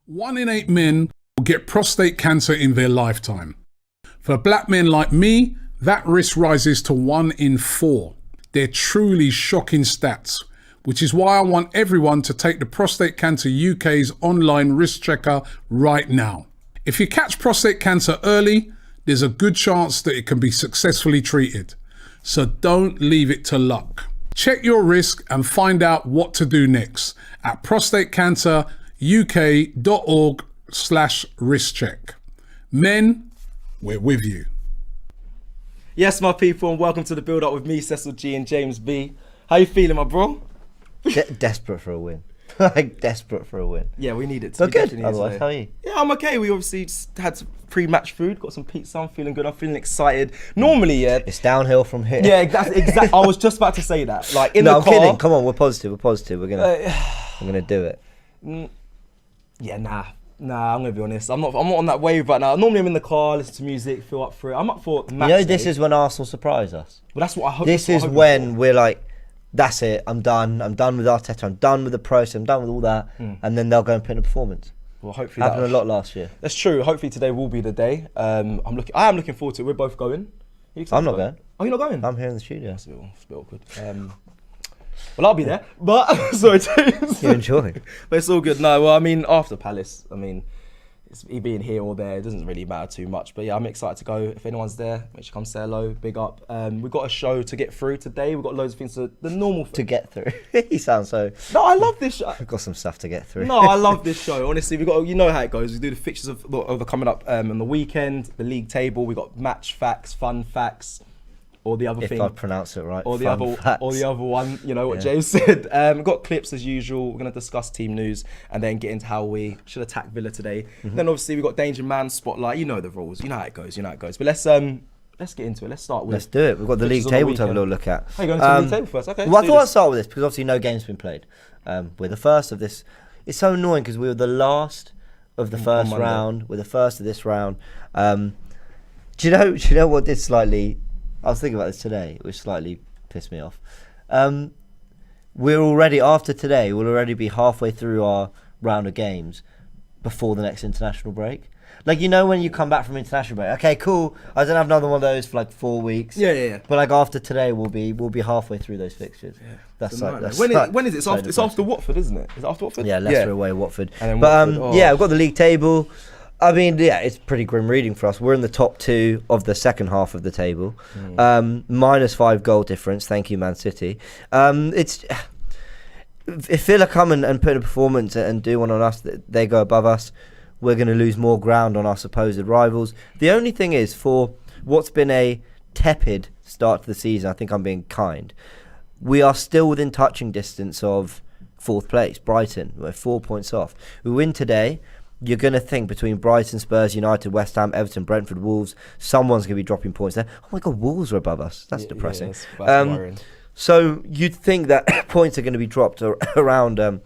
1 in 8 men will get prostate cancer in their lifetime. For black men like me, that risk rises to 1 in 4. They're truly shocking stats, which is why I want everyone to take the Prostate Cancer UK's online risk checker right now. If you catch prostate cancer early, there's a good chance that it can be successfully treated. So don't leave it to luck. Check your risk and find out what to do next at prostatecanceruk.org/risk check. Men, we're with you. Yes, my people, and welcome to the build-up with me, Cecil G and James B. How you feeling, my bro? Desperate for a win. Like, desperate for a win. Yeah, we need it. So good, otherwise, how are you? Yeah, I'm okay. We obviously just had some pre-match food, got some pizza. I'm feeling good. I'm feling excited. Normally, yeah. It's downhill from here. Yeah, exactly. I was just about to say that. Like, in the car. No, I'm kidding. Come on, we're positive. We're gonna do it. Yeah, nah, I'm gonna be honest. I'm not on that wave right now. Normally I'm in the car, listen to music, feel up for it. I'm up for match day. This is when Arsenal surprise us. Well, that's what I hope. This is when we're like, that's it. I'm done with Arteta. I'm done with the process. I'm done with all that. And then they'll go and put in a performance. Well, hopefully happened a lot last year. That's true. Hopefully today will be the day. I am looking forward to it. We're both going. I'm not going. Oh, you're not going? I'm here in the studio. That's a bit awkward. Well, I'll be there. But sorry, James. You enjoy. But it's all good. No, well, I mean, after Palace, it's being here or there, it doesn't really matter too much. But yeah, I'm excited to go. If anyone's there, make sure you come say hello, big up. We've got a show to get through today. We've got loads of things the normal to get through. You sound so. No, I love this show. We've got some stuff to get through. No, I love this show. Honestly, we got, you know how it goes. We do the fixtures of the coming up on the weekend, the league table. We got match facts, fun facts. Or the other thing, if I pronounce it right, or the other one, you know what James said. We've got clips as usual. We're going to discuss team news and then get into how we should attack Villa today. Then obviously we've got Danger Man Spotlight. You know the rules. You know how it goes. But let's get into it. Let's start with. Let's do it. We've got the league table to have a little look at. How you going to the league table first? Okay. Well, I thought I'd start with this because obviously no game's been played. We're the first of this. It's so annoying because we were the last of the first round. We're the first of this round. Do you know what this slightly? I was thinking about this today, which slightly pissed me off. We're already, after today, we'll already be halfway through our round of games before the next international break. Like, you know when you come back from international break, okay, cool, I don't have another one of those for like 4 weeks. Yeah. But like after today, we'll be halfway through those fixtures. Yeah. That's when is it? It's after Watford, isn't it? Is it after Watford? Yeah, Leicester away, Watford. And then Watford, yeah, we've got the league table. I mean, yeah, it's pretty grim reading for us. We're in the top 2 of the second half of the table. -5 goal difference. Thank you, Man City. If Villa come and put in a performance and do one on us, they go above us, we're going to lose more ground on our supposed rivals. The only thing is, for what's been a tepid start to the season, I think I'm being kind, we are still within touching distance of 4th place, Brighton. We're 4 points off. We win today. You're going to think between Brighton, Spurs, United, West Ham, Everton, Brentford, Wolves, someone's going to be dropping points there. Oh my God, Wolves are above us. That's depressing. That's worrying. So you'd think that points are going to be dropped around our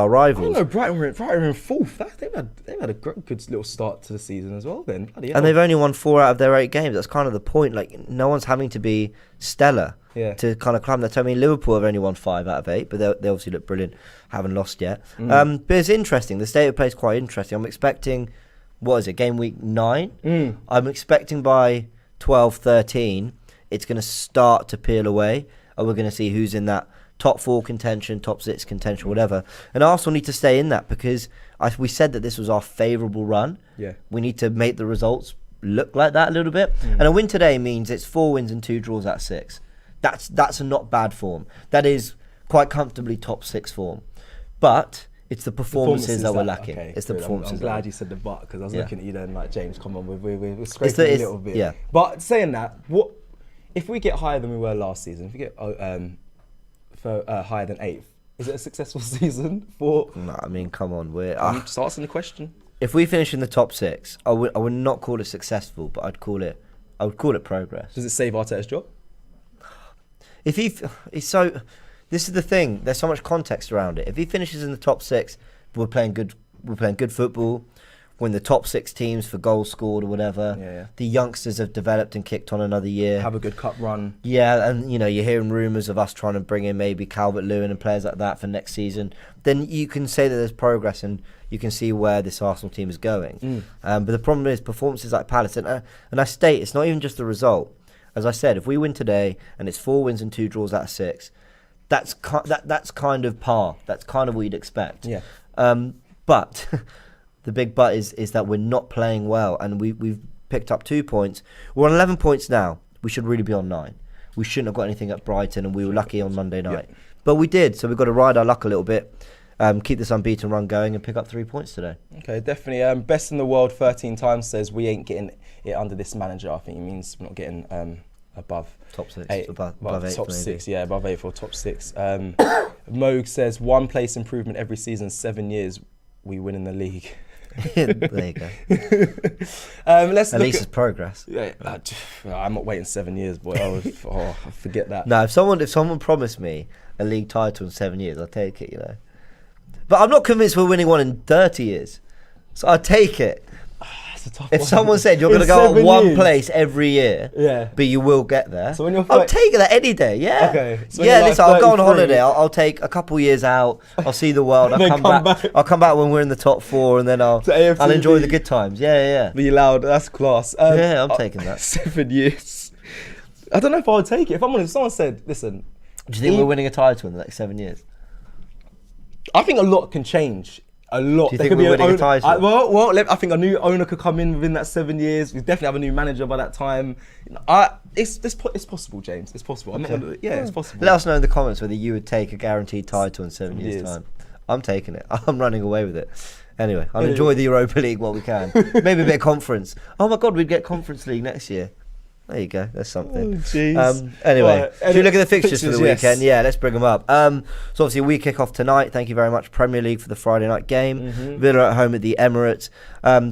rivals. I don't know, Brighton were in 4th. They've had a good little start to the season as well then. And they've only won 4 out of their 8 games. That's kind of the point. Like, no one's having to be stellar to kind of climb that. I mean, Liverpool have only won 5 out of 8, but they obviously look brilliant, haven't lost yet. But it's interesting. The state of play is quite interesting. I'm expecting, game week 9? I'm expecting by 12, 13, it's going to start to peel away. And we're going to see who's in that top 4 contention, top 6 contention, whatever. And Arsenal need to stay in that because we said that this was our favourable run. Yeah. We need to make the results look like that a little bit. And a win today means it's 4 wins and 2 draws out of 6. That's a not bad form. That is quite comfortably top 6 form. But it's the performances that we're lacking. Okay, it's the performances. I'm glad you said the but because I was looking at you then like, James, come on, we're scraping a little bit. Yeah. But saying that, what if we get higher than we were last season? If we get higher than 8th, is it a successful season for? No, I mean, come on, just asking the question. If we finish in the top 6, I would not call it successful, but I would call it progress. Does it save Arteta's job? This is the thing. There's so much context around it. If he finishes in the top 6, we're playing good football. we're in the top 6 teams for goals scored or whatever. Yeah. The youngsters have developed and kicked on another year. Have a good cup run. Yeah, and you're hearing rumours of us trying to bring in maybe Calvert-Lewin and players like that for next season. Then you can say that there's progress and you can see where this Arsenal team is going. But the problem is performances like Palace, and I state it's not even just the result. As I said, if we win today and it's 4 wins and 2 draws out of 6, that's kind of par. That's kind of what you'd expect. Yeah. But the big but is that we're not playing well, and we've picked up 2 points. We're on 11 points now. We should really be on 9. We shouldn't have got anything at Brighton, and we were lucky on Monday night. Yeah. But we did, so we've got to ride our luck a little bit, keep this unbeaten run going, and pick up 3 points today. Okay, definitely. Best in the world 13 times says we ain't getting it under this manager. I think it means we're not getting above top 6, 8, above 8, top maybe. 6, yeah, above 8 for top 6. Moog says 1 place improvement every season, 7 years we win in the league. There you go. Let's at least it's progress. Yeah, I'm not waiting 7 years, boy. I forget that. No, if someone promised me a league title in 7 years, I'll take it. But I'm not convinced we're winning one in 30 years, so I'll take it. If someone said you're going to go at one place every year, but you will get there, so I'll take that any day. Yeah. Okay. So listen, I'll go on holiday. I'll take a couple years out. I'll see the world. I'll come back. I'll come back when we're in the top 4, and then I'll enjoy the good times. Yeah. Be loud. That's class. Yeah, I'm taking that. 7 years. I don't know if I would take it. If I'm honest, if someone said, "Listen, do you think we're winning a title in the next 7 years?" I think a lot can change. A lot. Do you think we're winning a title? I think a new owner could come in within that 7 years. We definitely have a new manager by that time. It's possible, James. It's possible. It's possible. Let us know in the comments whether you would take a guaranteed title in 7 years' time. I'm taking it. I'm running away with it. Anyway, I'll enjoy the Europa League while we can. Maybe a bit of conference. Oh my God, we'd get Conference League next year. There you go. That's something. Oh, jeez. Anyway, Right, should we look at the fixtures for the yes. weekend? Yeah, let's bring them up. So obviously we kick off tonight. Thank you very much, Premier League, for the Friday night game. Villa at home at the Emirates.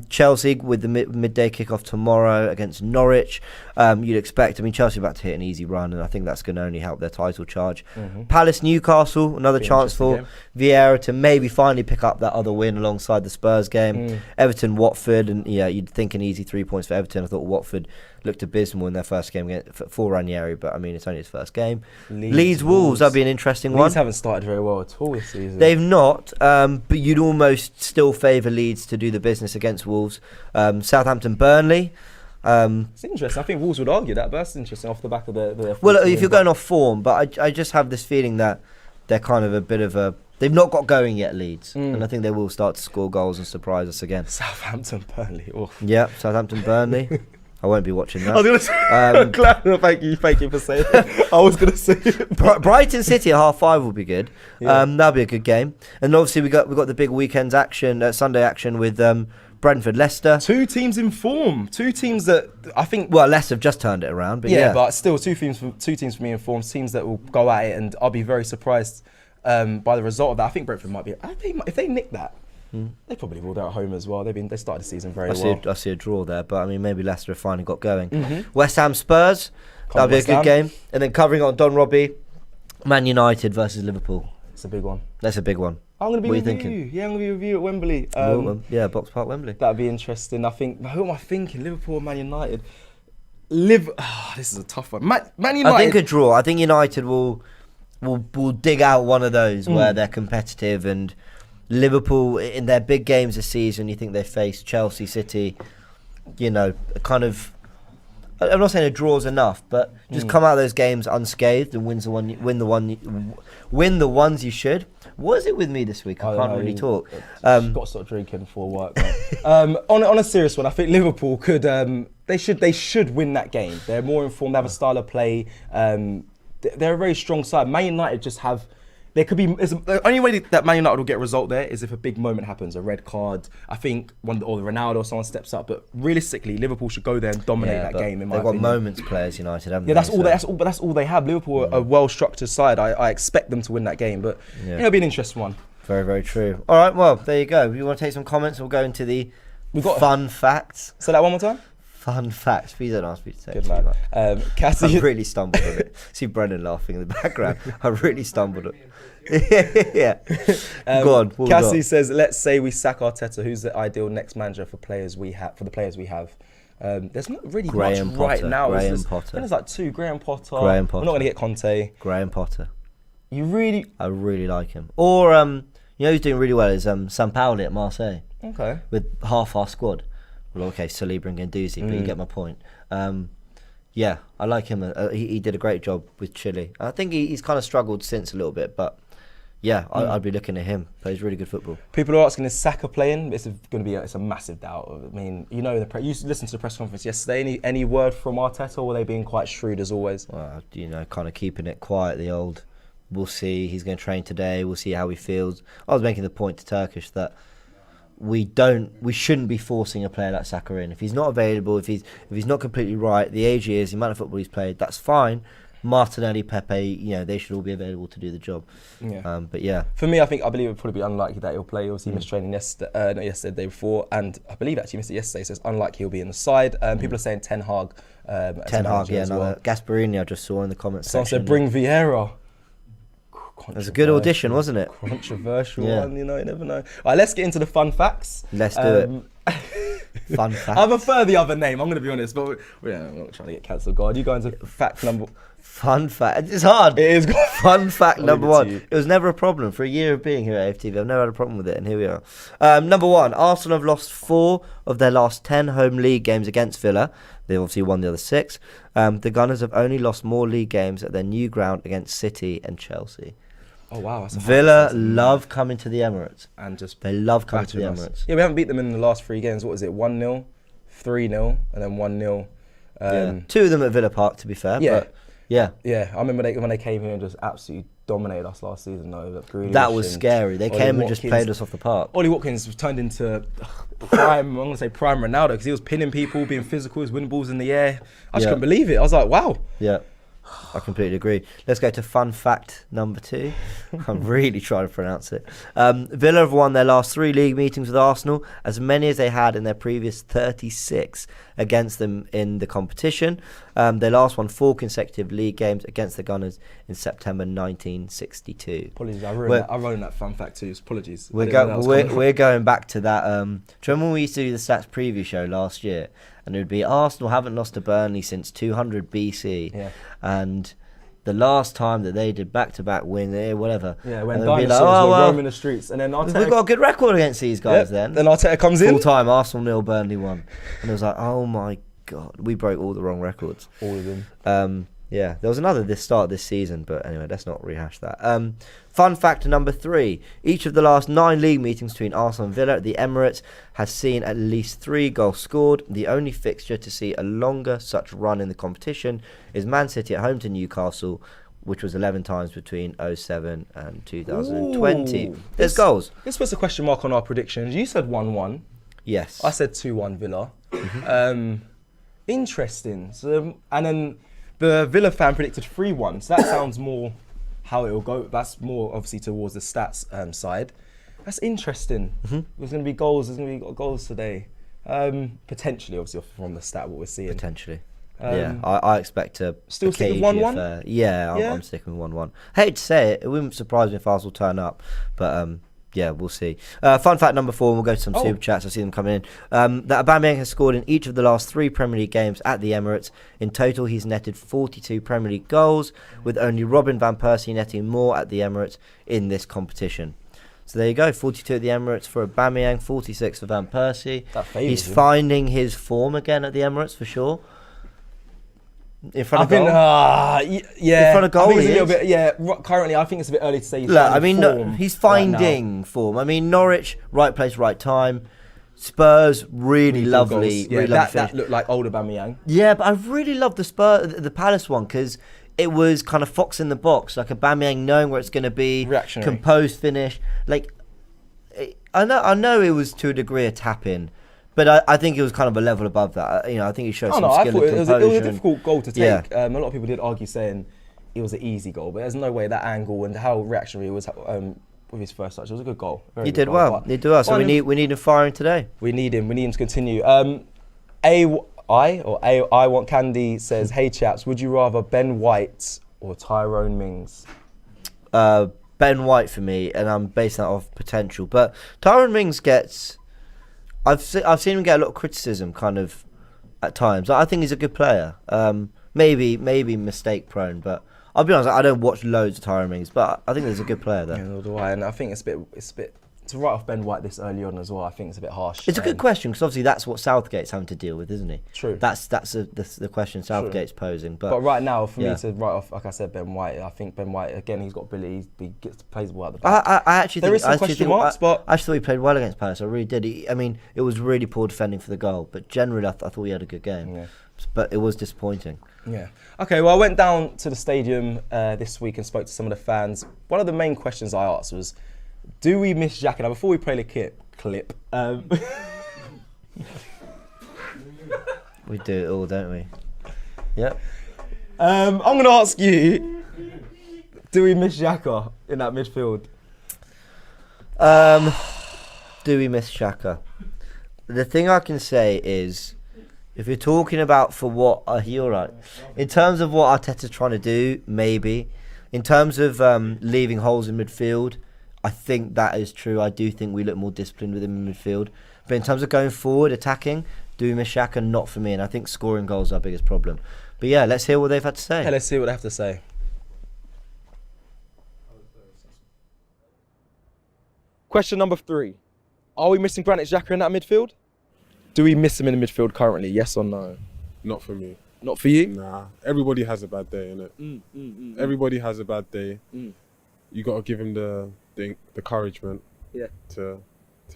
Chelsea with the midday kick-off tomorrow against Norwich. You'd expect, Chelsea are about to hit an easy run, and I think that's going to only help their title charge. Palace, Newcastle, another chance for Vieira to maybe finally pick up that other win alongside the Spurs game. Everton, Watford, and you'd think an easy 3 points for Everton. I thought Watford looked abysmal in their first game for Ranieri, but it's only his first game. Leeds Wolves, that'd be an interesting one. Leeds haven't started very well at all this season. They've not, but you'd almost still favour Leeds to do the business against Wolves. Southampton, Burnley. It's interesting. I think Wolves would argue that, but that's interesting off the back of their well, if you're going off form, but I just have this feeling that they're kind of a bit of a... They've not got going yet, Leeds, and I think they will start to score goals and surprise us again. Southampton, Burnley. Oh. Yeah, Southampton, Burnley. I won't be watching that. I was going to say, thank you for saying that. I was going to say Brighton City at 5:30 will be good. Yeah. That'll be a good game. And obviously we got the big weekend's action, Sunday action with Brentford, Leicester. 2 teams in form. 2 teams that I think... Well, Leicester have just turned it around, but yeah. But still, 2 teams for me in form. Teams that will go at it, and I'll be very surprised by the result of that. I think Brentford might be... If they nick that, they probably will. They're at home as well. They started the season very well. I see a draw there, but maybe Leicester have finally got going. West Ham, Spurs. That'll be a good game. And then covering on Don Robbie, Man United versus Liverpool. It's a big one. That's a big one. I'm going to be with you. Yeah, I'm going to be with you at Wembley. Box Park, Wembley. That'd be interesting. I think. Who am I thinking? Liverpool or Man United? This is a tough one. Man United. I think a draw. I think United will dig out one of those where they're competitive, and Liverpool in their big games this season. You think they face Chelsea, City. Kind of. I'm not saying a draw's enough, but just come out of those games unscathed and win the ones you should. What is it with me this week? I can't really talk. Got to start drinking before work. On a serious one, I think Liverpool could. They should win that game. They're more informed. They have a style of play. They're a very strong side. Man United just have. There could be the only way that Man United will get a result there is if a big moment happens, a red card. I think or the Ronaldo or someone steps up. But realistically, Liverpool should go there and dominate that game. In my opinion, they've got moments players, United, haven't they? But that's all they have. Liverpool are a well-structured side. I expect them to win that game, but it'll be an interesting one. Very, very true. All right, well, there you go. You want to take some comments? We'll go into the fun facts. Say that one more time. Fun facts. Please don't ask me to say Good it man. too much. Cassie. I really stumbled on it. See Brennan laughing in the background. I really stumbled on it. Yeah. Go on. What Cassie says, let's say we sack Arteta. Who's the ideal next manager for the players we have? There's not really Graham much Potter. right now. Graham Potter. There's like two. Graham Potter. Graham Potter. We're not going to get Conte. Graham Potter. You really? I really like him. Or, who's doing really well is Sampaoli at Marseille. Okay. With half our squad. Well, okay, Saliba and Guendouzi, but you get my point. Yeah, I like him. He did a great job with Chile. I think he's kind of struggled since a little bit, but yeah, I'd be looking at him. Plays really good football. People are asking, is Saka playing? It's going to be it's a massive doubt. I mean, you listened to the press conference yesterday. Any word from Arteta, or were they being quite shrewd as always? Well, kind of keeping it quiet. The old, we'll see. He's going to train today. We'll see how he feels. I was making the point to Turkish that we shouldn't be forcing a player like Saka in. If he's not available, if he's not completely right, the age he is, the amount of football he's played, that's fine. Martinelli, Pepe, they should all be available to do the job. Yeah. But yeah. For me, I believe it would probably be unlikely that he'll play. Obviously, he missed training yesterday, not yesterday, the day before, and I believe actually missed it yesterday, so it's unlikely he'll be in the side. People are saying Ten Hag. Ten Hag, yeah. Well. Gasperini, I just saw in the comments section. Someone said bring Vieira. It was a good audition, wasn't it? Controversial one, you never know. All right, let's get into the fun facts. Let's do it. Fun facts. I prefer the other name, I'm going to be honest, but I'm not trying to get cancelled. God, you go into fact number... Fun fact. It's hard. It is. Fun fact number one. It was never a problem. For a year of being here at AFTV, I've never had a problem with it, and here we are. Number one, Arsenal have lost 4 of their last 10 home league games against Villa. They've obviously won the other 6. The Gunners have only lost more league games at their new ground against City and Chelsea. Oh wow! Villa love coming to the Emirates, and they love coming to the Emirates. Yeah, we haven't beat them in the last 3 games. What was it? 1-0, 3-0, and then 1-0. 2 of them at Villa Park, to be fair. Yeah. But yeah. I remember when they came here and just absolutely dominated us last season. Though that was scary. They came and just played us off the park. Ollie Watkins was turned into prime. I'm gonna say prime Ronaldo because he was pinning people, being physical, his winning balls in the air. I just couldn't believe it. I was like, wow. Yeah. I completely agree. Let's go to fun fact number 2. I'm really trying to pronounce it. Villa have won their last 3 league meetings with Arsenal, as many as they had in their previous 36 against them in the competition. They last won 4 consecutive league games against the Gunners in September 1962. Apologies, I wrote that fun fact too. Apologies. We're going back to that. Do you remember when we used to do the stats preview show last year? And it would be Arsenal haven't lost to Burnley since 200 BC. Yeah. And the last time that they did back-to-back win, whatever. Yeah, when dinosaurs were roaming the streets. And then Arteta... We've got a good record against these guys then. Then Arteta comes in. Full-time, Arsenal 0, Burnley 1. And it was like, oh my God. We broke all the wrong records. All of them. Yeah, there was another this start of this season, but anyway, let's not rehash that. Fun fact number 3. Each of the last 9 league meetings between Arsenal and Villa at the Emirates has seen at least 3 goals scored. The only fixture to see a longer such run in the competition is Man City at home to Newcastle, which was 11 times between 2007 and 2020. There's goals. This puts a question mark on our predictions. You said 1-1. Yes. I said 2-1 Villa. Interesting. So, and then the Villa fan predicted 3-1. So that sounds more how it will go. That's more obviously towards the stats side. That's interesting. There's going to be goals. There's going to be goals today. Potentially, obviously, from the stat, what we're seeing. Potentially. I expect to still stick with 1-1. I'm sticking with 1-1. Hate to say it, it wouldn't surprise me if Arsenal turn up, but yeah, we'll see. Fun fact number 4, and we'll go to some super chats. I see them coming in. That Aubameyang has scored in each of the last 3 Premier League games at the Emirates. In total, he's netted 42 Premier League goals, with only Robin van Persie netting more at the Emirates in this competition. So there you go, 42 at the Emirates for Aubameyang, 46 for Van Persie. He's finding his form again at the Emirates for sure. In front of goal. In front of goal, currently, I think it's a bit early to say he's finding form. I mean, Norwich, right place, right time. Spurs, really lovely. Yeah, that looked like old Aubameyang. Yeah, but I really love the Palace one because it was kind of fox in the box, like Aubameyang knowing where it's going to be, composed finish. Like, I know it was to a degree a tap in. But I think it was kind of a level above that. I think he showed some skill and composure. It was a difficult goal to take. A lot of people did argue saying it was an easy goal, but there's no way that angle and how reactionary it was with his first touch. It was a good goal. He did well. So we need him firing today. We need him to continue. I Want Candy says, hey chaps, would you rather Ben White or Tyrone Mings? Ben White for me, and I'm basing that off potential. But Tyrone Mings gets, I've seen him get a lot of criticism, kind of at times. I think he's a good player. Maybe mistake prone, but I'll be honest, I don't watch loads of Tyrone Mings, but I think he's a good player there. Yeah, nor do I, and I think it's a bit to write off Ben White this early on as well. I think it's a bit harsh. It's a good question because obviously that's what Southgate's having to deal with, isn't he? True. That's the question Southgate's posing. But right now, for me to write off, like I said, Ben White, I think Ben White again, he's got ability. He plays the ball at the back. I actually there think is some question marks, but I actually thought he played well against Palace. I really did. It was really poor defending for the goal, but generally I thought he had a good game. Yeah. But it was disappointing. Yeah. Okay, well, I went down to the stadium this week and spoke to some of the fans. One of the main questions I asked was, do we miss Xhaka? Now, before we play the clip, we do it all, don't we? Yep. I'm going to ask you, do we miss Xhaka in that midfield? Do we miss Xhaka? The thing I can say is, if you're talking about for what, you're right. In terms of what Arteta's trying to do, maybe. In terms of leaving holes in midfield, I think that is true. I do think we look more disciplined with him in midfield. But in terms of going forward, attacking, do we miss Xhaka? Not for me. And I think scoring goals are our biggest problem. But yeah, let's hear what they've had to say. Yeah, let's see what they have to say. Question number 3. Are we missing Granit Xhaka in that midfield? Do we miss him in the midfield currently? Yes or no? Not for me. Not for you? Nah. Everybody has a bad day, innit? Everybody has a bad day. You got to give him the encouragement to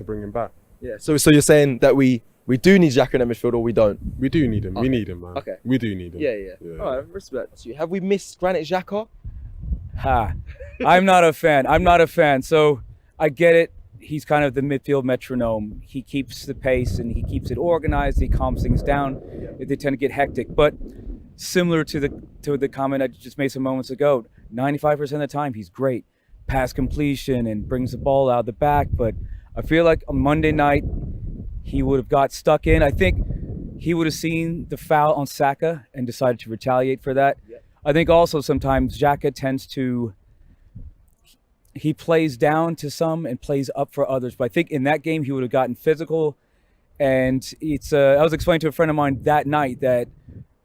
bring him back. Yeah. So you're saying that we do need Xhaka in the midfield or we don't? We do need him. Okay. We need him, man. Okay. We do need him. Yeah. All right, respect to you. Have we missed Granit Xhaka? I'm not a fan. So I get it. He's kind of the midfield metronome. He keeps the pace and he keeps it organized. He calms things down. They tend to get hectic. But similar to the comment I just made some moments ago, 95% of the time he's great. Pass completion and brings the ball out the back. But I feel like on Monday night he would have got stuck in. I think he would have seen the foul on Saka and decided to retaliate for that. Yeah. I think also sometimes Xhaka tends to, he plays down to some and plays up for others. But I think in that game he would have gotten physical. And it's I was explaining to a friend of mine that night that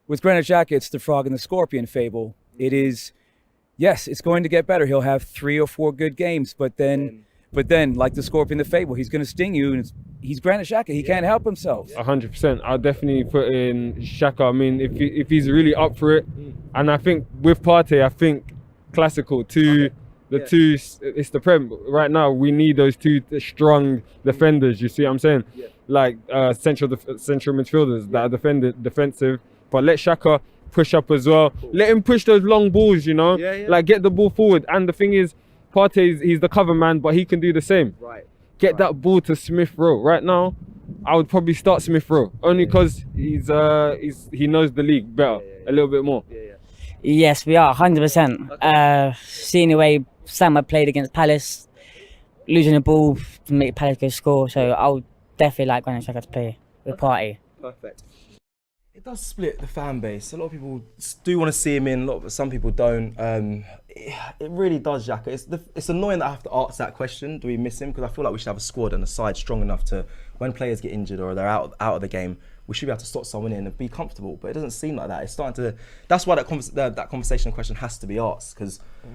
with Granit Xhaka, it's the frog and the scorpion fable. It is, yes, it's going to get better. He'll have 3 or 4 good games, but then like the scorpion, the fable, he's going to sting you. And he's Granit Xhaka. He can't help himself. 100%. I'll definitely put in Xhaka. I mean, if he's really up for it, and I think with Partey, I think classical two. Two, it's the Prem. Right now, we need those 2 strong defenders. You see what I'm saying? Yeah. Like central midfielders that are defensive. But let Xhaka push up as well. Cool. Let him push those long balls, you know? Yeah. Like get the ball forward. And the thing is, Partey, he's the cover man, but he can do the same. Right. Get that ball to Smith Rowe. Right now, I would probably start Smith Rowe only because he knows the league better a little bit more. Yes, we are 100%. Okay. Seeing the way Sam played against Palace, losing the ball to make Palace go score, so I would definitely like Granit Xhaka to play with Partey. Perfect. It does split the fan base. A lot of people do want to see him in, some people don't. It really does, Xhaka. It's annoying that I have to ask that question, do we miss him? Because I feel like we should have a squad and a side strong enough to, when players get injured or they're out of the game, we should be able to slot someone in and be comfortable. But it doesn't seem like that. It's starting to. That's why that conversation question has to be asked.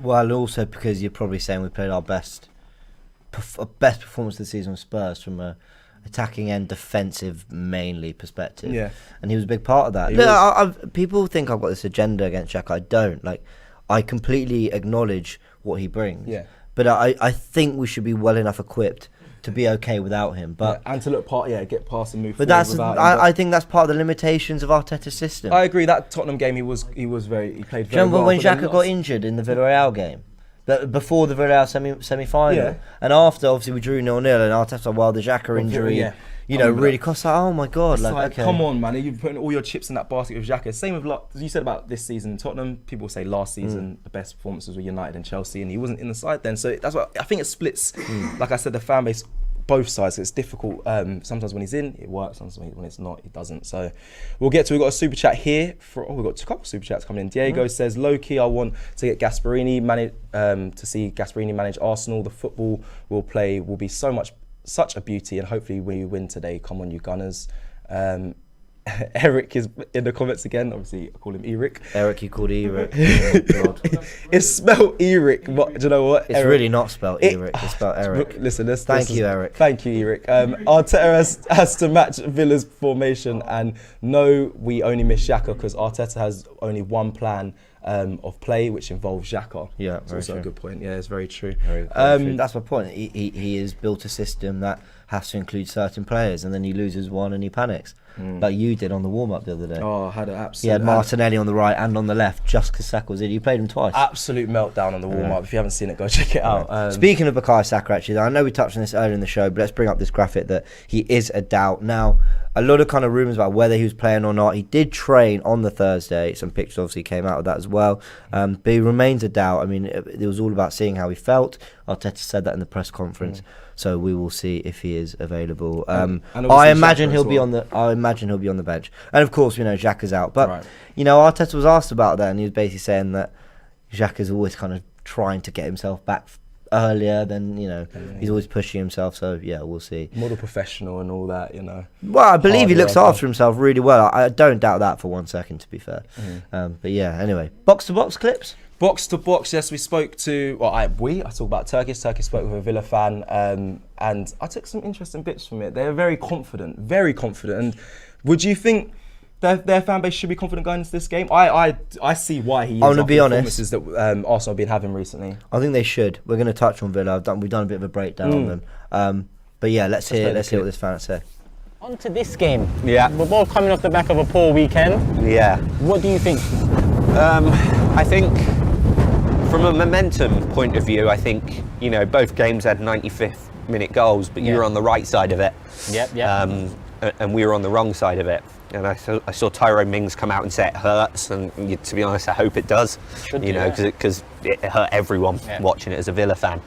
Well, also because you're probably saying we played our best performance of the season with Spurs from a attacking and defensive mainly perspective. Yeah, and he was a big part of that. Look, people think I've got this agenda against Xhaka. I don't. Like, I completely acknowledge what he brings. Yeah, but I think we should be well enough equipped to be okay without him, but and to look get past and move. But that's I think that's part of the limitations of Arteta's system. I agree. That Tottenham game, he played very well. Remember when Xhaka got injured in the Villarreal game, before the Villarreal semi-final, and after obviously we drew 0-0, and Arteta, well, the Xhaka injury, really cost. Like, oh my god, like okay. Come on, man, you're putting all your chips in that basket with Xhaka. Same with you said about this season, Tottenham. People say last season the best performances were United and Chelsea, and he wasn't in the side then. So that's what I think it splits. Like I said, the fan base. both sides. It's difficult. Sometimes when he's in, it works. Sometimes when it's not, it doesn't. So we've got a super chat here. We've got a couple of super chats coming in. Diego says, low key, I want to get Gasperini to see Gasperini manage Arsenal. The football we'll play will be such a beauty, and hopefully we win today. Come on, you Gunners. Eric is in the comments again. Obviously, I call him Eric. Eric, you called Eric. Oh, God. It's spelled Eric, but do you know what? It's Eric, really not spelled Eric. It's spelled Eric. Listen, Thank you, Eric. Thank you, Eric. Arteta has to match Villa's formation, and no, we only miss Xhaka because Arteta has only one plan of play, which involves Xhaka. Yeah, it's also a good point. Yeah, it's very true. Very true. That's my point. He has built a system that has to include certain players, and then he loses one and he panics. Like you did on the warm-up the other day. Oh, I had an absolute... He had Martinelli on the right and on the left, just because Saka was in. You played him twice. Absolute meltdown on the warm-up. If you haven't seen it, go check it out. Speaking of Bukayo Saka, actually, I know we touched on this earlier in the show, but let's bring up this graphic that he is a doubt. Now, a lot of kind of rumours about whether he was playing or not. He did train on the Thursday. Some pictures obviously came out of that as well. But he remains a doubt. I mean, it was all about seeing how he felt. Arteta said that in the press conference. So we will see if he is available. I imagine he'll be on the bench. And of course, Xhaka's out. But Arteta was asked about that, and he was basically saying that Xhaka's always kind of trying to get himself back earlier than he's always pushing himself. So yeah, we'll see. Model professional and all that, Well, I believe he looks after himself really well. I don't doubt that for 1 second, to be fair. But yeah, anyway, box to box clips. Box to box, yes, we spoke to, I talk about Turkish spoke with a Villa fan, and I took some interesting bits from it. They're very confident. And would you think their fan base should be confident going into this game? I see why he is. I'm going to be honest. Performances that Arsenal have been having recently. I think they should. We're going to touch on Villa. We've done a bit of a breakdown on them. But yeah, let's hear what this fan said. On to this game. Yeah. We're both coming off the back of a poor weekend. Yeah. What do you think? I think from a momentum point of view, I think, both games had 95th minute goals, but you were on the right side of it. Yep. And we were on the wrong side of it. And I saw Tyrone Mings come out and say it hurts, and to be honest, I hope it does. Because it hurt everyone watching it as a Villa fan.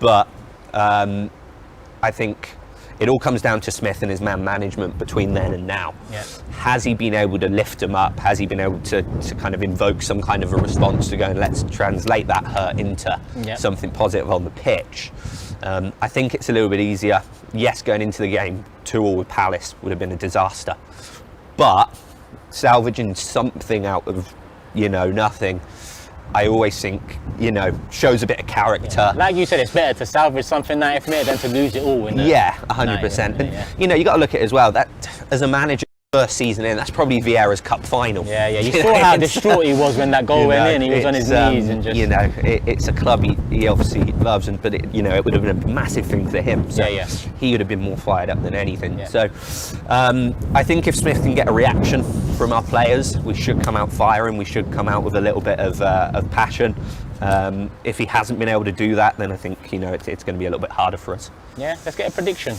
But I think it all comes down to Smith and his man management between then and now. Yeah. Has he been able to lift him up? Has he been able to kind of invoke some kind of a response to go and let's translate that hurt into something positive on the pitch? I think it's a little bit easier. Yes, going into the game 2-2 with Palace would have been a disaster. But salvaging something out of, nothing, I always think, shows a bit of character. Yeah. Like you said, it's better to salvage something 90th minute than to lose it all. 100%. And, you got to look at it as well, that as a manager, first season in, that's probably Vieira's cup final. Yeah. You saw how distraught he was when that goal went in. He was on his knees and just... it's a club he obviously loves, but it would have been a massive thing for him. So he would have been more fired up than anything. Yeah. So I think if Smith can get a reaction from our players, we should come out firing. We should come out with a little bit of passion. If he hasn't been able to do that, then I think it's going to be a little bit harder for us. Yeah, let's get a prediction.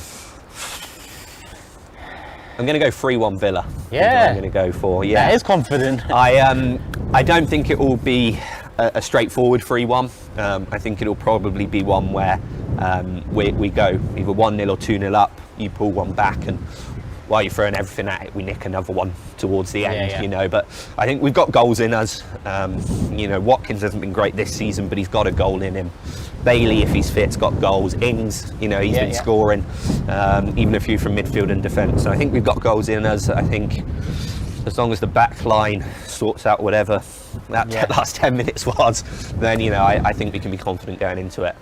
I'm going to go 3-1 Villa. Yeah. I'm going to go for. Yeah. That is confident. I don't think it will be a straightforward 3-1. I think it'll probably be one where we go either 1-0 or 2-0 up. You pull one back, and while you're throwing everything at it, we nick another one towards the end. But I think we've got goals in us. Watkins hasn't been great this season, but he's got a goal in him. Bailey, if he's fit, has got goals. Ings, he's been scoring, even a few from midfield and defence. So I think we've got goals in us. I think as long as the back line sorts out whatever that last 10 minutes was, then I think we can be confident going into it.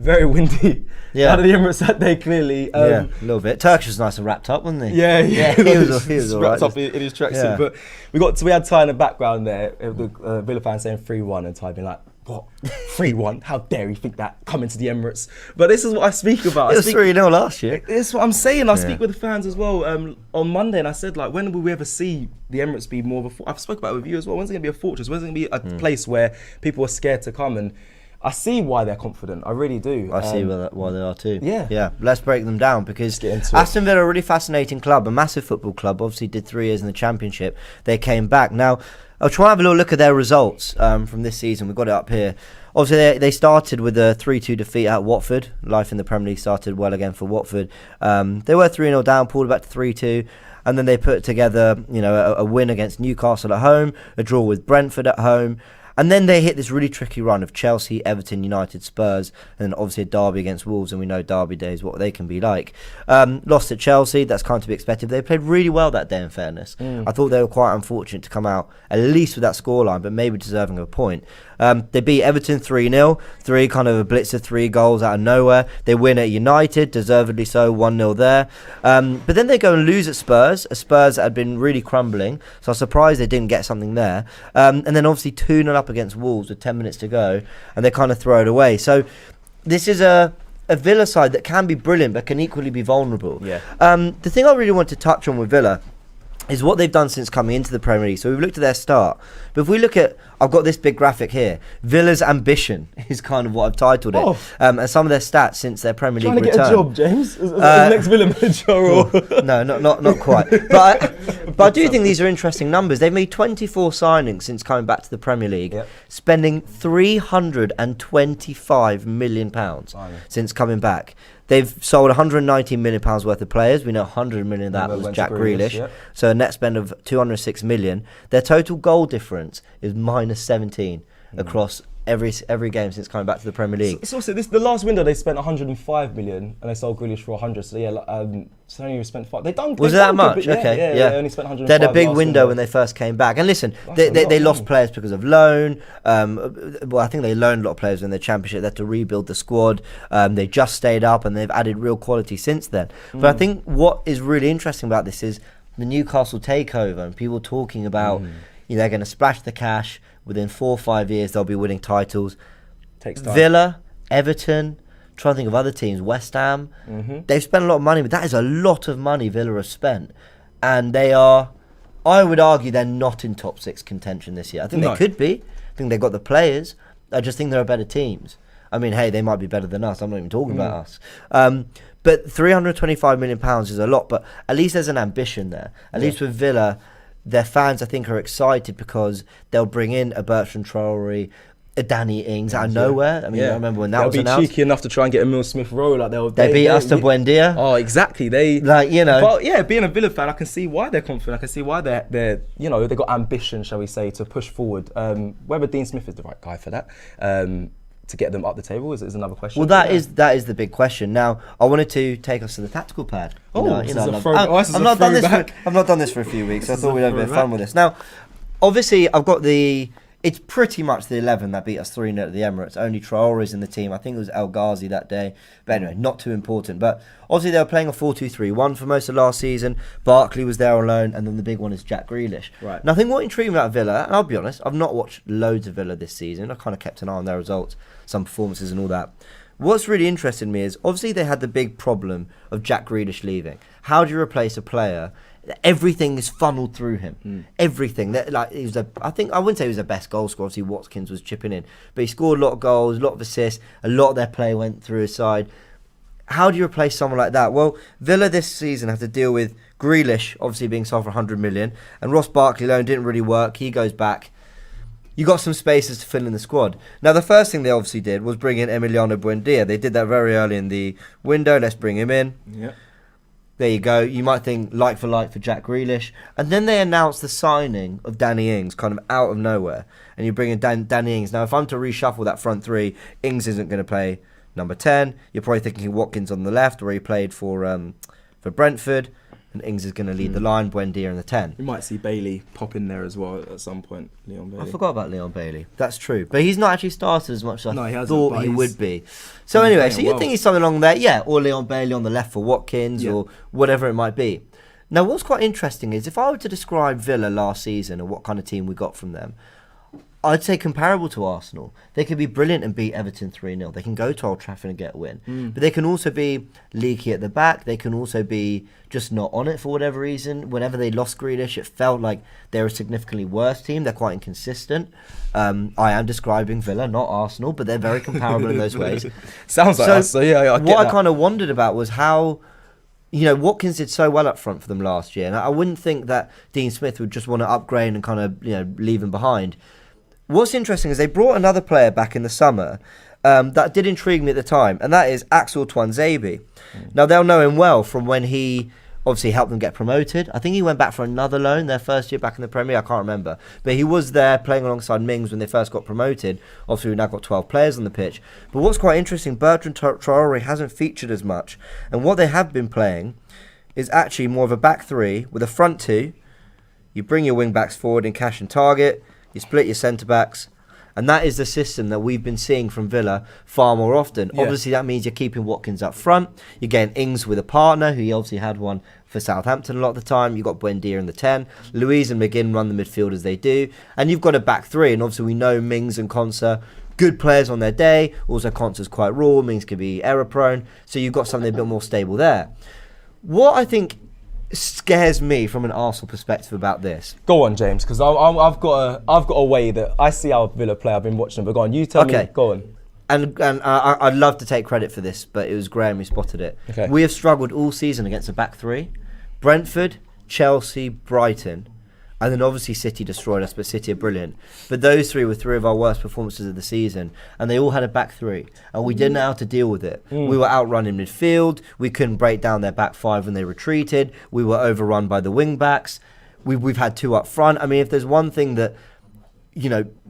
Very windy. Out of the Emirates that day, clearly. A little bit. Turkish was nice and wrapped up, wasn't he? Yeah. he was all wrapped right. up in his tracksuit. But we had Ty in the background there, the Villa fan saying 3-1, and Ty being like, what? 3-1? How dare you think that coming to the Emirates? But this is what I speak about. It was 3-0 last year. This is what I'm saying. I speak with the fans as well on Monday, and I said, when will we ever see the Emirates be more of a... I've spoken about it with you as well. When's it going to be a fortress? When's it going to be a place where people are scared to come? And I see why they're confident. I really do. I see why they are too. Yeah. Let's break them down, because Aston Villa are a really fascinating club, a massive football club. Obviously did 3 years in the Championship. They came back. Now, I'll try and have a little look at their results from this season. We've got it up here. Obviously, they started with a 3-2 defeat at Watford. Life in the Premier League started well again for Watford. They were 3-0 down, pulled back to 3-2. And then they put together, a win against Newcastle at home, a draw with Brentford at home. And then they hit this really tricky run of Chelsea, Everton, United, Spurs, and then obviously a derby against Wolves, and we know derby days, what they can be like. Lost at Chelsea, that's kind of to be expected. They played really well that day, in fairness. I thought they were quite unfortunate to come out, at least with that scoreline, but maybe deserving of a point. They beat Everton 3-0, kind of a blitz of 3 goals out of nowhere. They win at United, deservedly so, 1-0 there. But then they go and lose at Spurs, Spurs that had been really crumbling, so I was surprised they didn't get something there. And then obviously 2-0 up against Wolves with 10 minutes to go, and they kind of throw it away. So this is a Villa side that can be brilliant but can equally be vulnerable. The thing I really want to touch on with Villa is what they've done since coming into the Premier League. So we've looked at their start, but if we look at, I've got this big graphic here, Villa's ambition is kind of what I've titled it, and some of their stats since their Premier League return. Trying to get a job, James? Is next Villa manager? Or? No, not quite. But I do think these are interesting numbers. They've made 24 signings since coming back to the Premier League, spending £325 million since coming back. They've sold £119 million worth of players. We know £100 million of that was Jack Grealish. So a net spend of £206 million. Their total goal difference is -17 across every game since coming back to the Premier League. So the last window they spent 105 million and they sold Grealish for 100. So so they only spent 5. They done. Was it that much? Yeah, Okay, They only spent 105. They had a big window when they first came back. And listen, they lost players because of loan. Well, I think they loaned a lot of players in the Championship. They had to rebuild the squad. They just stayed up and they've added real quality since then. But I think what is really interesting about this is the Newcastle takeover and people talking about they're going to splash the cash. Within 4 or 5 years, they'll be winning titles. Takes time. Villa, Everton, trying to think of other teams, West Ham. They've spent a lot of money, but that is a lot of money Villa have spent. And they are, I would argue, they're not in top 6 contention this year. I think they could be. I think they've got the players. I just think there are better teams. I mean, hey, they might be better than us. I'm not even talking about us. But £325 million is a lot, but at least there's an ambition there. At least with Villa, their fans, I think, are excited because they'll bring in a Bertrand Traore, a Danny Ings out of nowhere. I mean, I remember when that was announced. They'll be cheeky enough to try and get Emil Smith-Rowe. Like they beat Aston Buendia. Oh, exactly. But being a Villa fan, I can see why they're confident. I can see why they're they've got ambition, shall we say, to push forward. Whether Dean Smith is the right guy for that. To get them up the table is another question. Well, that is the big question. Now, I wanted to take us to the tactical pad. I've not done this for a few weeks. So I thought we'd have a bit of fun with this. Now, obviously, I've got it's pretty much the 11 that beat us 3-0 at the Emirates. Only Traore is in the team. I think it was El Ghazi that day. But anyway, not too important. But obviously, they were playing a 4-2-3-1 for most of last season. Barkley was there alone. And then the big one is Jack Grealish. Right. Now, I think what intrigued me about Villa, and I'll be honest, I've not watched loads of Villa this season. I kind of kept an eye on their results, some performances and all that. What's really interested me is, obviously, they had the big problem of Jack Grealish leaving. How do you replace a player? Everything is funneled through him. Everything. I wouldn't say he was the best goal scorer. Obviously, Watkins was chipping in, but he scored a lot of goals, a lot of assists. A lot of their play went through his side. How do you replace someone like that? Well, Villa this season have to deal with Grealish, obviously being sold for 100 million, and Ross Barkley loan didn't really work. He goes back. You got some spaces to fill in the squad. Now, the first thing they obviously did was bring in Emiliano Buendia. They did that very early in the window. Let's bring him in. Yeah. There you go. You might think like for Jack Grealish. And then they announced the signing of Danny Ings kind of out of nowhere. And you bring in Danny Ings. Now, if I'm to reshuffle that front three, Ings isn't going to play number 10. You're probably thinking Watkins on the left, where he played for Brentford. And Ings is going to lead the line, Buendia in the 10. You might see Bailey pop in there as well at some point, Leon Bailey. I forgot about Leon Bailey. That's true. But he's not actually started as much as I thought he would be. So He's anyway, so you well. think he's something along there? Yeah, or Leon Bailey on the left for Watkins or whatever it might be. Now, what's quite interesting is if I were to describe Villa last season and what kind of team we got from them, I'd say comparable to Arsenal. They could be brilliant and beat Everton 3-0. They can go to Old Trafford and get a win. But they can also be leaky at the back. They can also be just not on it for whatever reason. Whenever they lost Grealish, it felt like they're a significantly worse team. They're quite inconsistent. I am describing Villa, not Arsenal, but they're very comparable in those ways. Sounds like us, so yeah, I get what that. I kind of wondered about was how Watkins did so well up front for them last year, and I wouldn't think that Dean Smith would just want to upgrade and kind of leave him behind. What's interesting is they brought another player back in the summer that did intrigue me at the time, and that is Axel Tuanzebe. Now they'll know him well from when he obviously helped them get promoted. I think he went back for another loan their first year back in the Premier. I can't remember, but he was there playing alongside Mings when they first got promoted. Obviously, we've now got 12 players on the pitch. But what's quite interesting, Bertrand Traore hasn't featured as much, and what they have been playing is actually more of a back three with a front two. You bring your wing backs forward in Cash and Target. You split your centre backs. And that is the system that we've been seeing from Villa far more often. Yeah. Obviously, that means you're keeping Watkins up front. You're getting Ings with a partner, who he obviously had one for Southampton a lot of the time. You've got Buendia in the 10. Louise and McGinn run the midfield as they do. And you've got a back three. And obviously, we know Mings and Konsa, good players on their day. Also, Konsa's quite raw. Mings can be error-prone. So you've got something a bit more stable there. What I think scares me from an Arsenal perspective about this. Go on, James, because I've got a way that I see how Villa play. I've been watching them, but go on, you tell me. Go on. And I'd love to take credit for this, but it was Graham who spotted it. Okay. We have struggled all season against a back three. Brentford, Chelsea, Brighton, and then obviously City destroyed us, but City are brilliant. But those three were three of our worst performances of the season, and they all had a back three, and we didn't know how to deal with it. We were outrun in midfield. We couldn't break down their back five when they retreated. We were overrun by the wing backs. We've had two up front. I mean, if there's one thing that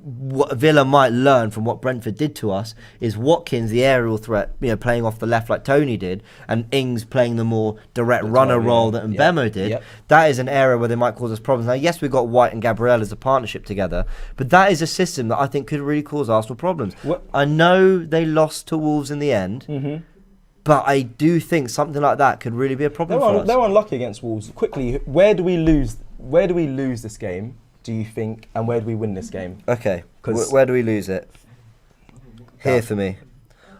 what Villa might learn from what Brentford did to us is Watkins, the aerial threat, playing off the left like Tony did, and Ings playing the more direct runner role that Mbemo did. Yep. That is an area where they might cause us problems. Now, yes, we've got White and Gabriel as a partnership together, but that is a system that I think could really cause Arsenal problems. I know they lost to Wolves in the end, but I do think something like that could really be a problem for us. They're unlucky against Wolves. Quickly, where do we lose this game, do you think, and where do we win this game? Okay, where do we lose it? Here for me.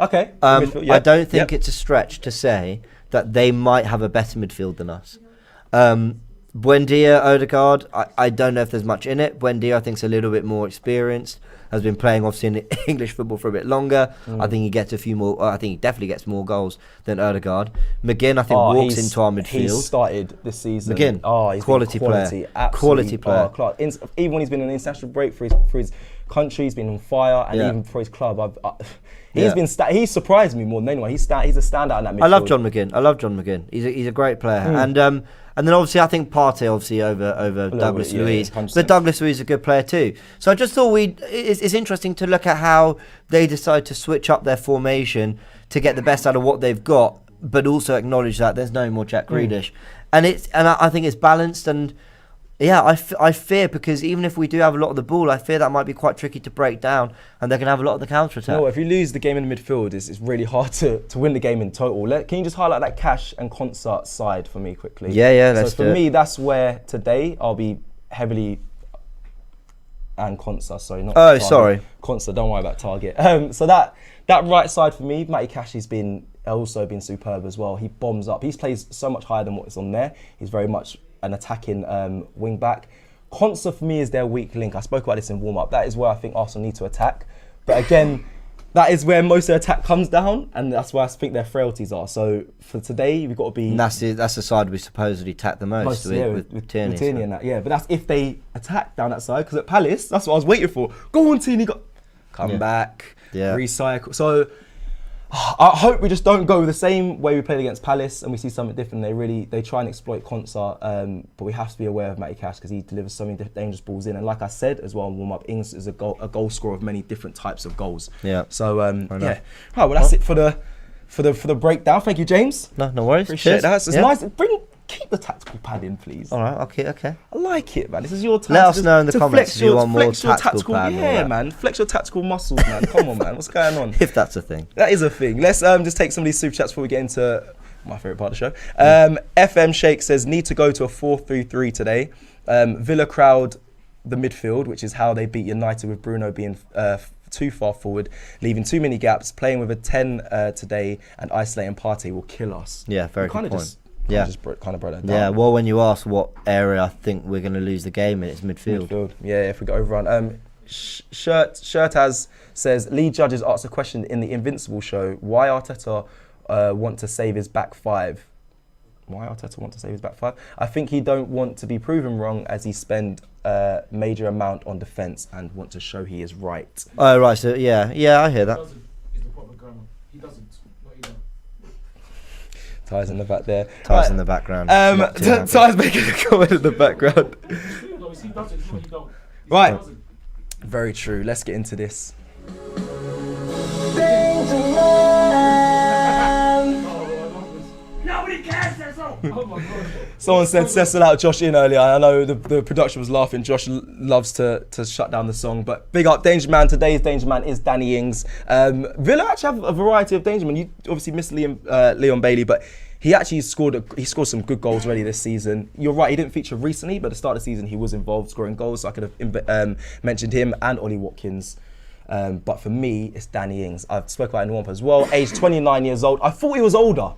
Okay. I don't think it's a stretch to say that they might have a better midfield than us. Buendia, Odegaard, I don't know if there's much in it. Buendia, I think, is a little bit more experienced, has been playing obviously in English football for a bit longer. I think he gets a few more. I think he definitely gets more goals than Odegaard. McGinn, I think, walks into our midfield. He's started this season. McGinn, he's quality player. Quality player. Even when he's been an international break for his country, he's been on fire, and even for his club, he's surprised me more than anyone. He's a standout in that midfield. I love John McGinn. He's a great player, and then obviously I think Partey over Douglas Luiz. But Douglas Luiz is a good player too. So I just thought it's interesting to look at how they decide to switch up their formation to get the best out of what they've got, but also acknowledge that there's no more Jack Grealish. And I think it's balanced, and yeah, I fear, because even if we do have a lot of the ball, I fear that might be quite tricky to break down, and they can have a lot of the counter-attack. No, if you lose the game in the midfield, it's really hard to win the game in total. Can you just highlight that Cash and Concert side for me quickly? Yeah, let's do it. So for me, that's where today I'll be heavily... And Concert, sorry. Not Target. Sorry. Concert, don't worry about Target. So that right side for me, Matty Cash has also been superb as well. He bombs up. He plays so much higher than what is on there. He's very much an attacking wing back. Concert for me is their weak link. I spoke about this in warm up. That is where I think Arsenal need to attack. But again, that is where most of the attack comes down, and that's where I think their frailties are. So for today, we've got to be. And that's the side we supposedly attack the most with Tierney. With Tierney and that, yeah. But that's if they attack down that side, because at Palace, that's what I was waiting for. Go on, Tierney, come back, recycle. So I hope we just don't go the same way we played against Palace and we see something different. They try and exploit Concert, but we have to be aware of Matty Cash, because he delivers so many dangerous balls in. And like I said as well in warm up, Ings is a goal scorer of many different types of goals. Yeah. So right, well that's it for the breakdown. Thank you, James. No worries. Appreciate that. It's nice. Keep the tactical pad in, please. All right, okay. I like it, man. This is your time. Let us know in the comments if you want more tactical pad. Yeah, man. Flex your tactical muscles, man. Come on, man. What's going on? If that's a thing. That is a thing. Let's just take some of these super chats before we get into my favourite part of the show. FM Shake says, need to go to a 4-3-3 today. Villa crowd the midfield, which is how they beat United, with Bruno being too far forward, leaving too many gaps. Playing with a 10 today and isolating Partey will kill us. Yeah, very good point. Just kind of brought that down. Yeah, well, when you ask what area I think we're going to lose the game in, it's midfield. Yeah, if we go overrun. Shirtaz says, Lee Judges asked a question in the Invincible show, why Arteta want to save his back five. why Arteta want to save his back five? I think he don't want to be proven wrong as he spend a major amount on defence and want to show he is right. Oh, right. So, yeah, I hear that. Is the proper grammar. He doesn't. Not either. Ty's in the back there. Ty's in the background. Ty's making a comment in the background. Right. Very true. Let's get into this. Nobody cares, Cecil. Oh my God. Someone said Cecil out Josh in earlier. I know the production was laughing. Josh loves to shut down the song. But big up Danger Man. Today's Danger Man is Danny Ings. Villa actually have a variety of Danger Man. You obviously missed Leon Bailey, but he actually scored some good goals already this season. You're right, he didn't feature recently, but at the start of the season he was involved scoring goals. So I could have mentioned him and Ollie Watkins. But for me, it's Danny Ings. I've spoken about him in Wampa as well. Age 29 years old. I thought he was older.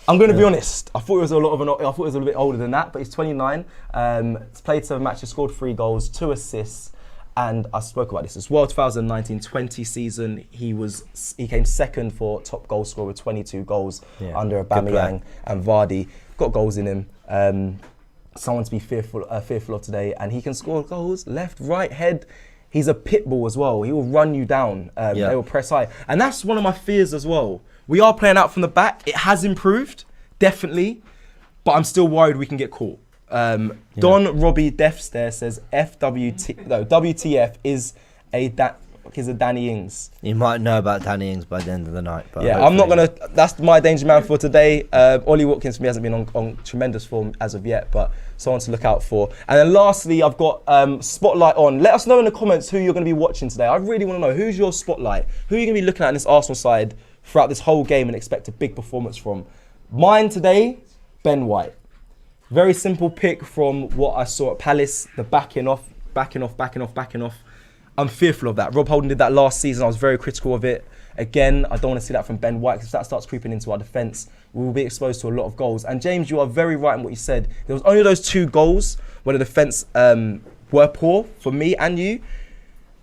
I'm going to be honest. I thought he was a little bit older than that, but he's 29. He's played 7 matches, scored 3 goals, 2 assists, and I spoke about this as well. 2019-20 season, he came second for top goal scorer with 22 goals under Aubameyang and Vardy. Got goals in him. Someone to be fearful of today, and he can score goals left, right, head. He's a pit bull as well. He will run you down. They will press high, and that's one of my fears as well. We are playing out from the back. It has improved, definitely, but I'm still worried we can get caught. Don Robbie Defs there says WTF is a Danny Ings. You might know about Danny Ings by the end of the night. But I'm not going to... That's my Danger Man for today. Ollie Watkins for me hasn't been on tremendous form as of yet, but someone to look out for. And then lastly, I've got Spotlight on. Let us know in the comments who you're going to be watching today. I really want to know, who's your Spotlight? Who are you going to be looking at in this Arsenal side throughout this whole game and expect a big performance from? Mine today, Ben White. Very simple pick from what I saw at Palace, the backing off. I'm fearful of that. Rob Holding did that last season. I was very critical of it. Again, I don't want to see that from Ben White, because if that starts creeping into our defence, we will be exposed to a lot of goals. And James, you are very right in what you said. There was only those 2 goals where the defence were poor for me and you.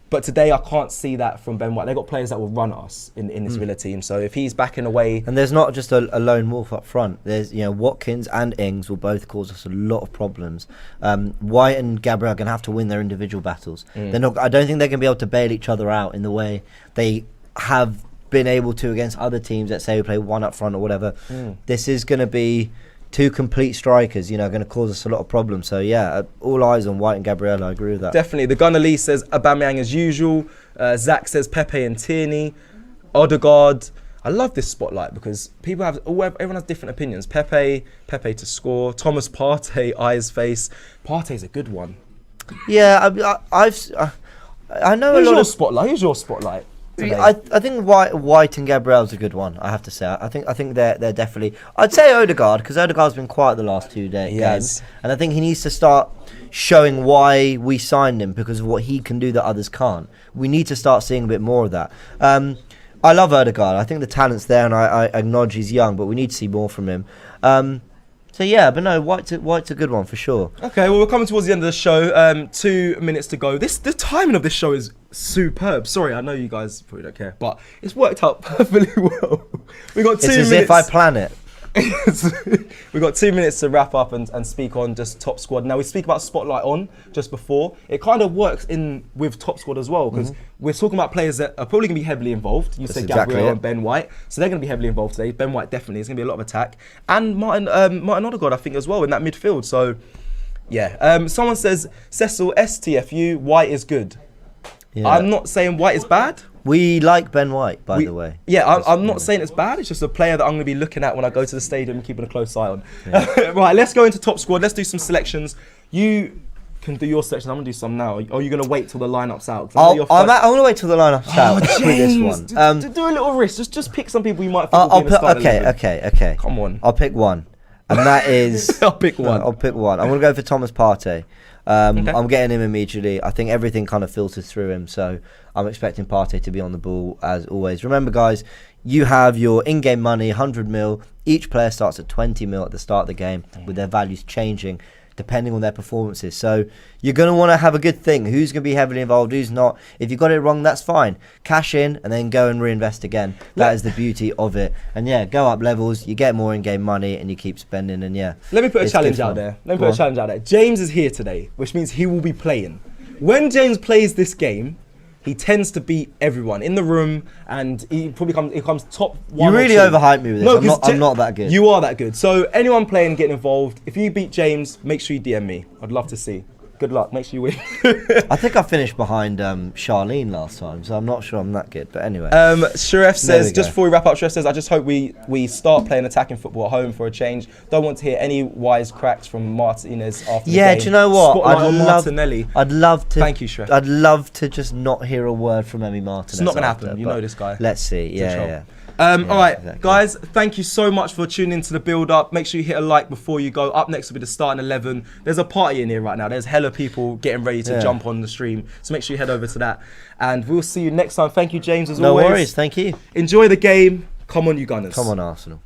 But today I can't see that from Ben White. They've got players that will run us in this Villa team. So if he's backing away... And there's not just a lone wolf up front. There's, Watkins and Ings will both cause us a lot of problems. White and Gabriel are going to have to win their individual battles. They're not. I don't think they're going to be able to bail each other out in the way they have been able to against other teams that say we play one up front or whatever. This is going to be 2 complete strikers, going to cause us a lot of problems. So all eyes on White and Gabriel. I agree with that. Definitely. The Gunner Lee says Aubameyang as usual. Zach says Pepe and Tierney. Odegaard. I love this spotlight because everyone has different opinions. Pepe to score. Thomas Partey, eyes face. Partey's a good one. Yeah, I know Who's a lot your of spotlight. Who's your spotlight? I think White and Gabriel's a good one. I have to say. I think they're definitely. I'd say Odegaard, because Odegaard's been quiet the last 2 games, and I think he needs to start showing why we signed him, because of what he can do that others can't. We need to start seeing a bit more of that. I love Odegaard. I think the talent's there, and I acknowledge he's young, but we need to see more from him. But no, White's a good one for sure. Okay, well, we're coming towards the end of the show. 2 minutes to go. The timing of this show is superb. Sorry, I know you guys probably don't care, but it's worked out perfectly well. We got 2 minutes. It's as if I plan it. We've got 2 minutes to wrap up and speak on just top squad. Now, we speak about Spotlight on just before. It kind of works in with top squad as well, because we're talking about players that are probably going to be heavily involved. You said Gabriel and Ben White, so they're going to be heavily involved today. Ben White definitely is going to be a lot of attack, and Martin Odegaard, I think, as well in that midfield. So someone says Cecil STFU, White is good. I'm not saying White is bad. We like Ben White, by the way. Yeah, I'm not saying it's bad. It's just a player that I'm going to be looking at when I go to the stadium and keeping a close eye on. Right, let's go into top squad. Let's do some selections. You can do your selection. I'm going to do some now. Or are you going to wait till the lineup's out? I'm going to wait till the lineup's out with this one. Do a little risk. Just pick some people you might think will be in the start. Okay. Come on. I'll pick one. And that is... I'll pick one. I'm going to go for Thomas Partey. I'm getting him immediately. I think everything kind of filters through him, so I'm expecting Partey to be on the ball as always. Remember, guys, you have your in-game money, 100 mil. Each player starts at 20 mil at the start of the game, with their values changing depending on their performances. So you're going to want to have a good thing. Who's going to be heavily involved, who's not. If you got it wrong, that's fine. Cash in and then go and reinvest again. That is the beauty of it. And yeah, go up levels, you get more in-game money and you keep spending, and yeah. Let me put a challenge out there. James is here today, which means he will be playing. When James plays this game, he tends to beat everyone in the room, and he comes top one. You really overhype me with this. No, I'm not that good. You are that good. So anyone playing, getting involved. If you beat James, make sure you DM me. I'd love to see. Good luck. Make sure you win. I think I finished behind Charlene last time, so I'm not sure I'm that good. But anyway. Sharef says, just before we wrap up, Sharef says, I just hope we start playing attacking football at home for a change. Don't want to hear any wise cracks from Martinez after the game. Do you know what? Martinelli. I'd love to. Thank you, Sharef. I'd love to just not hear a word from Emi Martinez. It's not going to happen. You know this guy. Let's see. Yeah. All right, guys, thank you so much for tuning into the build-up. Make sure you hit a like before you go. Up next will be the starting 11. There's a party in here right now. There's hella people getting ready to jump on the stream. So make sure you head over to that. And we'll see you next time. Thank you, James, as always. No worries. Thank you. Enjoy the game. Come on, you Gunners. Come on, Arsenal.